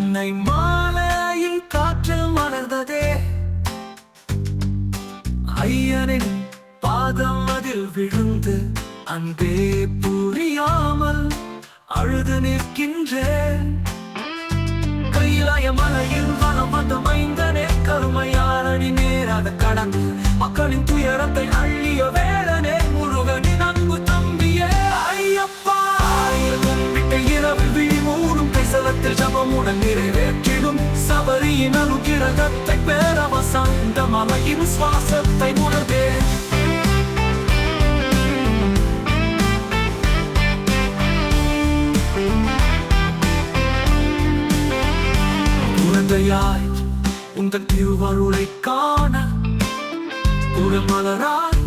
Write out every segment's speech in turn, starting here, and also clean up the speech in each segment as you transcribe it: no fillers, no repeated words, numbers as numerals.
அன்னை மாலையின் காற்றில் மலர்ந்ததே, ஐயனின் பாதம் அதில் விழுந்து அன்பே புரியாமல் அழுது நிற்கின்றேன். கையிலாய மலையில் வனம் வந்த மைந்தனே, கருமையாரணி நேராக கடந்து மக்களின் துயரத்தை அள்ளிய வேளனே, முருகனின் அன்பு தம்பியே ஐயப்பா. கும்பிட்ட இரவில் விழி மூடும் கைசலத்தில் ஜபமுடன் நிறைவேற்றிடும் சபரியின் அனுகிரகத்தை பெற வசந்த மலையின் சுவாசத்தை உணர்ந்தே. குழந்தையாய் உங்கள் திருவருளை காண குரமலராய்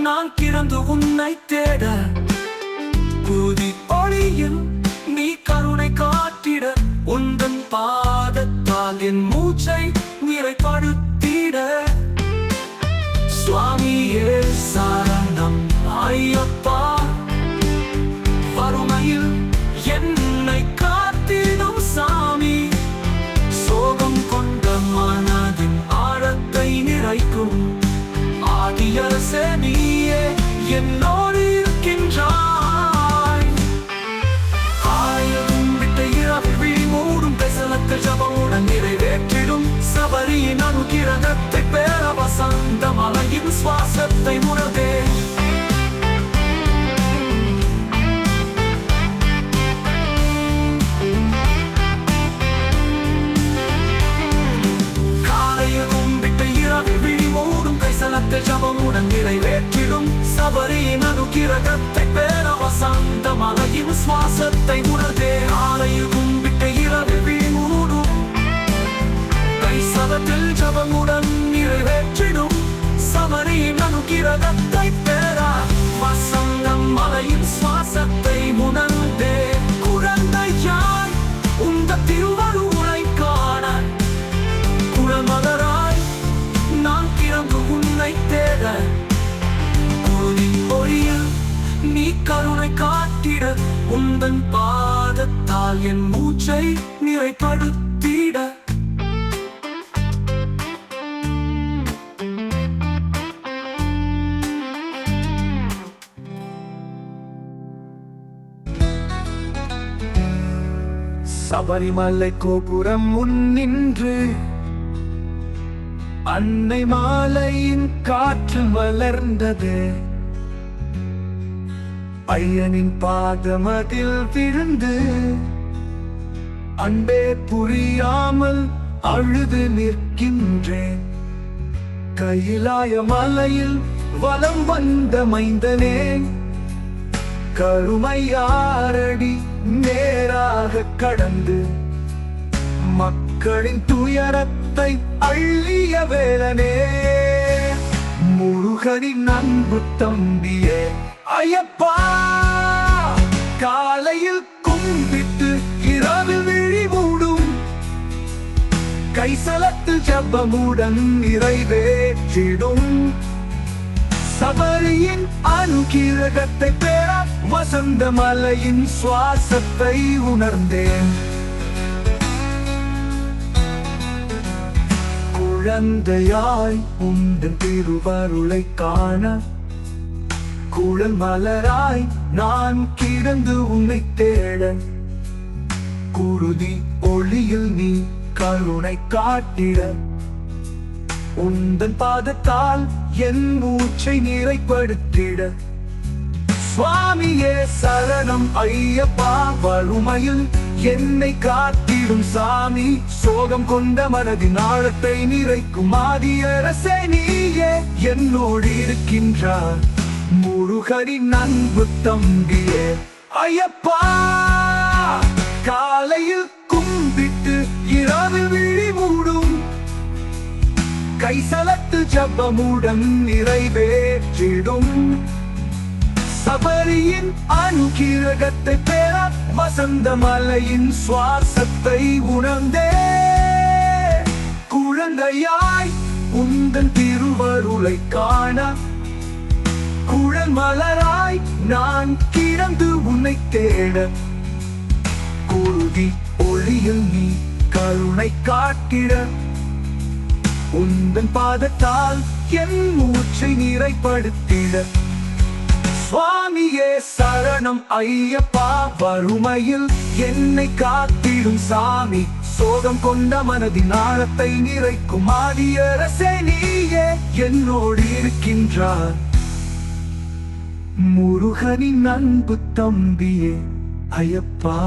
நான் கிறந்து உன்னை தேட, புதி ஒளியில் நீ கருணை காட்டிட, உந்தன் பாதத்தால் என் மூச்சை நிறைப்படுத்திட. சுவாமியே சரணம் ஐயப்பா, வறுமையில் என்னை காத்திடும் சாமி, சோகம் கொண்ட மனதின் ஆழத்தை நிறைக்கும் ஆதியரசே நீயே என்னோடு இருக்கின்றாய். ஆயிரம் விட்ட இரவில் விழி மூடும் பெசலத்தில் ஜபமுடன் நிறைவேற்றிடும் சபரியின் அனுகிரகத்தை பெற வசந்த மலையின் சுவாசத்தை உணர்ந்தே. ஜபமுடன் நிறைவேற்றிடும் சபரியின் அனுகிரகத்தை பெற வசந்த மலையின் சுவாசத்தை உணர்ந்தே. ஆலையில் கும்பிட்ட இரவில் விழி மூடும் கைசலத்தில் ஜபமுடன் நிறைவேற்றிடும் சபரியின் அனுகிரகத்தை பெற வசந்த மலையின் சுவாசத்தை உணர்ந்தே. குழந்தையாய் உந்த திருவருளை காண குளமலராய் நான் கிறந்து உன்னை தேட, புதி ஒளியில் நீ கருணை காட்டிட, உந்தன் பாதத்தால் என் மூச்சை நிறைப்படுத்திட. சபரிமலை கோபுரம் முன்னின்று அன்னை மாலையின் காற்று மலர்ந்தது, ஐயனின் பாதமதில் விழுந்து அன்பே புரியாமல் அழுது நிற்கின்றேன். கையிலாய மலையில் வலம் வந்த மைந்தனே, கருமையாரடி நேராக கடந்து மக்களின் துயரத்தை அள்ளிய வேளனே, முருகனின் அன்பு தம்பியே ஐயப்பா. காலையில் கும்பிட்டு இரவில் விழி மூடும் கைசலத்தில் ஜபமுடன் நிறைவேற்றிடும் சபரியின் அனுகிரகத்தை பெற வசந்த மலையின் சுவாசத்தை உணர்ந்தேன். குழந்தையாய் உந்தன் திருவருளை காண குழல் மலராய் நான் கிடந்து உன்னை தேட, குருதி ஒளியில் நீ கருணை காட்டிட, உந்தன் பாதத்தால் என் மூச்சை நிறைப்படுத்திட. சுவாமியே சரணம் ஐயப்பா, வறுமையில் என்னை காத்திடும் சாமி, சோகம் கொண்ட மனதின் ஆழத்தை நிறைக்கும் ஆதியரசே நீயே என்னோடு இருக்கின்றார். முருகனின் அன்பு தம்பியே ஐயப்பா. காலையில் கும்பிட்டு இரவில் விழி மூடும் கைசலத்து ஜபமுடன் நிறைவேற்றிடும் சபரியின் அனுகிரகத்தை பெற வசந்த மலையின் சுவாசத்தை உணர்ந்தே. குழந்தையாய் உந்தன் திருவருளை காண குழல் மலராய் நான் கிடந்து உன்னை தேட, குருதி ஒளி வழியில் நீ கருணை காட்டிட உந்தன் பாதத்தால் என் மூச்சை நிறைப்படுத்திட சுவாமியே சரணம் ஐயப்பா வறுமையில் என்னை காத்திடும் சாமி சோகம் கொண்ட மனதின் ஆழத்தை நிறைக்கும் ஆதியரசே நீயே என்னோடு இருக்கின்றார் முருகனின் அன்பு தம்பியே ஐயப்பா.